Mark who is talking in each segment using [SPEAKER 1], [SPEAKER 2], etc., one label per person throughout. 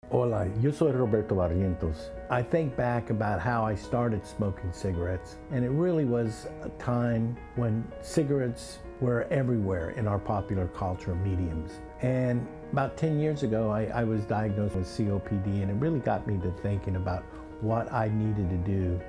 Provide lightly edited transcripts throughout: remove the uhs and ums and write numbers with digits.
[SPEAKER 1] Hola, yo soy Roberto. I think back about how I started smoking cigarettes, and it really was a time when cigarettes were everywhere in our popular culture mediums. And about 10 years ago, I was diagnosed with COPD, and it really got me to thinking about what I needed to do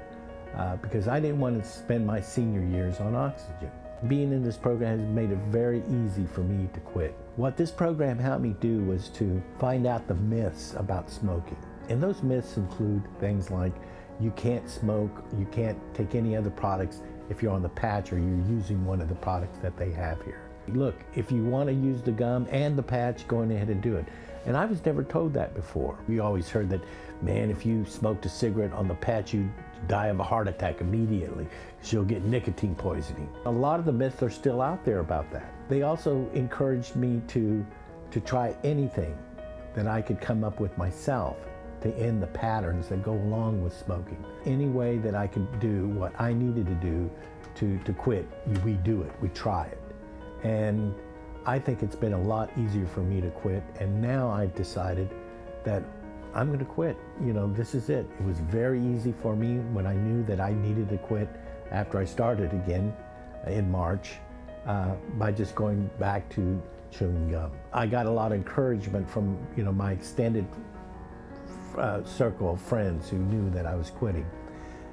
[SPEAKER 1] because I didn't want to spend my senior years on oxygen. Being in this program has made it very easy for me to quit. What this program helped me do was to find out the myths about smoking. And those myths include things like you can't smoke, you can't take any other products if you're on the patch or you're using one of the products that they have here. Look, if you want to use the gum and the patch, go ahead and do it. And I was never told that before. We always heard that, man, if you smoked a cigarette on the patch, you'd die of a heart attack immediately because you'll get nicotine poisoning. A lot of the myths are still out there about that. They also encouraged me to try anything that I could come up with myself to end the patterns that go along with smoking. Any way that I could do what I needed to do to quit, we do it, we try it. And I think it's been a lot easier for me to quit, and now I've decided that I'm going to quit. You know, this is it. It was very easy for me when I knew that I needed to quit after I started again in March by just going back to chewing gum. I got a lot of encouragement from, my extended circle of friends who knew that I was quitting.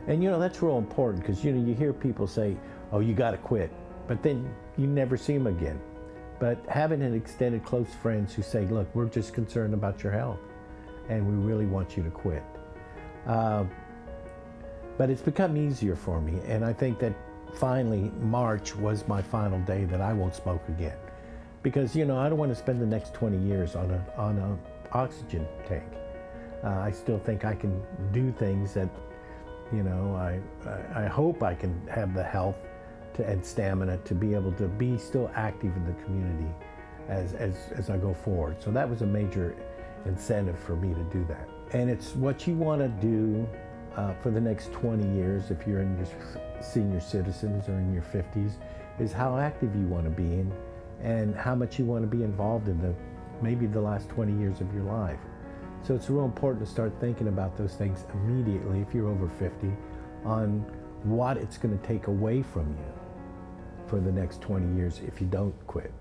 [SPEAKER 1] And that's real important because you hear people say, oh, you got to quit, but then you never see them again. But having an extended close friends who say, look, we're just concerned about your health and we really want you to quit. But it's become easier for me, and I think that finally March was my final day that I won't smoke again. Because I don't want to spend the next 20 years on an oxygen tank. I still think I can do things that, I hope I can have the health and stamina to be able to be still active in the community as I go forward. So that was a major incentive for me to do that. And it's what you want to do for the next 20 years, if you're in your senior citizens or in your 50s, is how active you want to be in and how much you want to be involved in maybe the last 20 years of your life. So it's real important to start thinking about those things immediately if you're over 50 on what it's going to take away from you for the next 20 years if you don't quit.